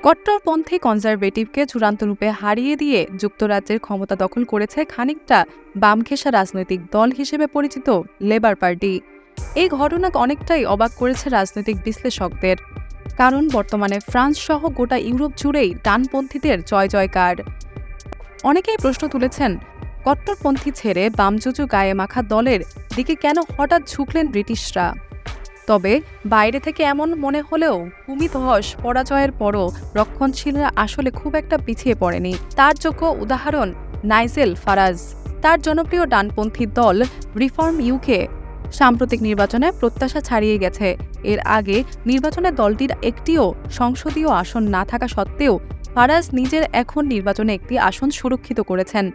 কট্টরপন্থী কনজারভেটিভকে চূড়ান্ত রূপে হারিয়ে দিয়ে যুক্তরাজ্যের ক্ষমতা দখল করেছে খানিকটা বামঘেঁষা রাজনৈতিক দল হিসেবে পরিচিত লেবার পার্টি। এই ঘটনা অনেকটাই অবাক করেছে রাজনৈতিক বিশ্লেষকদের, কারণ বর্তমানে ফ্রান্স সহ গোটা ইউরোপ জুড়েই ডানপন্থীদের জয় জয়কার। অনেকেই প্রশ্ন তুলেছেন, কট্টরপন্থী ছেড়ে বামজুজু গায়ে মাখা দলের দিকে কেন হঠাৎ ঝুঁকলেন ব্রিটিশরা। তবে বাইরে থেকে এমন মনে হলেও ভূমিধস পরাজয়ের পরও রক্ষণশীলরা আসলে খুব একটা পিছিয়ে পড়েনি। তার যোগ্য উদাহরণ নাইজেল ফারাজ। তার জনপ্রিয় ডানপন্থী দল রিফর্ম ইউকে সাম্প্রতিক নির্বাচনে প্রত্যাশা ছাড়িয়ে গেছে। এর আগে নির্বাচনে দলটির একটিও সংসদীয় আসন না থাকা সত্ত্বেও ফারাজ নিজের এখন নির্বাচনে একটি আসন সুরক্ষিত করেছেন।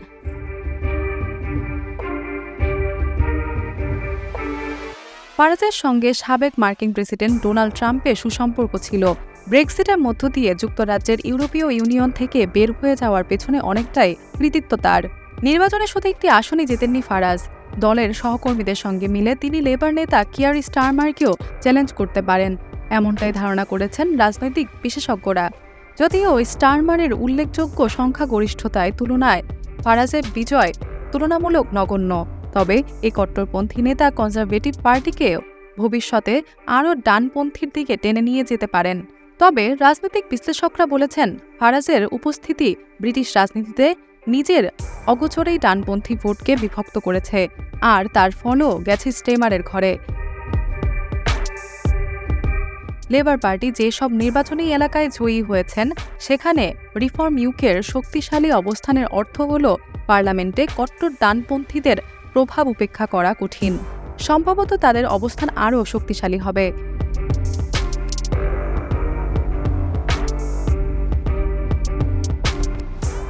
ফারাজের সঙ্গে সাবেক মার্কিন প্রেসিডেন্ট ডোনাল্ড ট্রাম্পের সুসম্পর্ক ছিল। ব্রেক্সিটের মধ্য দিয়ে যুক্তরাজ্যের ইউরোপীয় ইউনিয়ন থেকে বের হয়ে যাওয়ার পেছনে অনেকটাই কৃতিত্ব তার। নির্বাচনে শুধু একটি আসনই জেতেননি ফারাজ, দলের সহকর্মীদের সঙ্গে মিলে তিনি লেবার নেতা কিয়ার স্টারমারকেও চ্যালেঞ্জ করতে পারেন, এমনটাই ধারণা করেছেন রাজনৈতিক বিশেষজ্ঞরা। যদিও স্টারমারের উল্লেখযোগ্য সংখ্যাগরিষ্ঠতায় তুলনায় ফারাজের বিজয় তুলনামূলক নগণ্য। তবে এই কট্টরপন্থী নেতা কনজারভেটিভ পার্টিকে ভবিষ্যতে আরও ডানপন্থীর দিকে টেনে নিয়ে যেতে পারেন। তবে রাজনৈতিক বিশ্লেষকরা বলেছেন, ফারাজের উপস্থিতি ব্রিটিশ রাজনীতিতে নিজের অগোচরেই ডানপন্থী ভোটকে বিভক্ত করেছে, আর তার ফলও গেছে স্টেমারের ঘরে। লেবার পার্টি যেসব নির্বাচনী এলাকায় জয়ী হয়েছেন, সেখানে রিফর্ম ইউকের শক্তিশালী অবস্থানের অর্থ হল পার্লামেন্টে কট্টর ডানপন্থীদের প্রভাব উপেক্ষা করা কঠিন। সম্ভবত তাদের অবস্থান আরও শক্তিশালী হবে।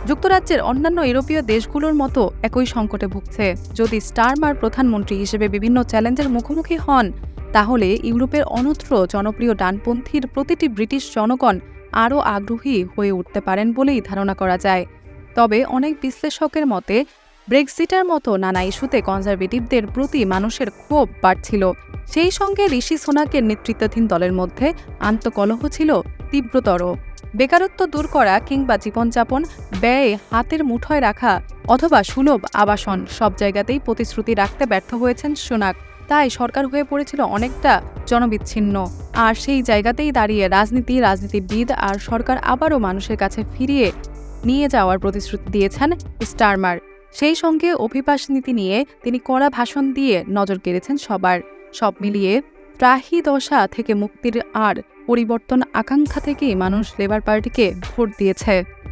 যুক্তরাজ্যের অন্যান্য ইউরোপীয় দেশগুলোর মতো একই সংকটে ভুগছে। যদি স্টারমার প্রধানমন্ত্রী হিসেবে বিভিন্ন চ্যালেঞ্জের মুখোমুখি হন, তাহলে ইউরোপের অন্যত্র জনপ্রিয় ডানপন্থীর প্রতিটি ব্রিটিশ জনগণ আরও আগ্রহী হয়ে উঠতে পারেন বলেই ধারণা করা যায়। তবে অনেক বিশ্লেষকের মতে ব্রেক্সিটের মতো নানা ইস্যুতে কনজারভেটিভদের প্রতি মানুষের ক্ষোভ বাড়ছিল। সেই সঙ্গে ঋষি সোনাকের নেতৃত্বাধীন দলের মধ্যে আন্তঃকলহ ছিল তীব্রতর। বেকারত্ব দূর করা কিংবা জীবনযাপন ব্যয়ে হাতের মুঠোয় রাখা অথবা সুলভ আবাসন, সব জায়গাতেই প্রতিশ্রুতি রাখতে ব্যর্থ হয়েছেন সোনাক। তাই সরকার হয়ে পড়েছিল অনেকটা জনবিচ্ছিন্ন। আর সেই জায়গাতেই দাঁড়িয়ে রাজনীতিবিদ আর সরকার আবারও মানুষের কাছে ফিরিয়ে নিয়ে যাওয়ার প্রতিশ্রুতি দিয়েছেন স্টারমার। সেই সঙ্গে অভিবাস নীতি নিয়ে তিনি কড়া ভাষণ দিয়ে নজর কেড়েছেন সবার। সব মিলিয়ে ত্রাহি দশা থেকে মুক্তির আর পরিবর্তন আকাঙ্ক্ষা থেকেই মানুষ লেবার পার্টিকে ভোট দিয়েছে।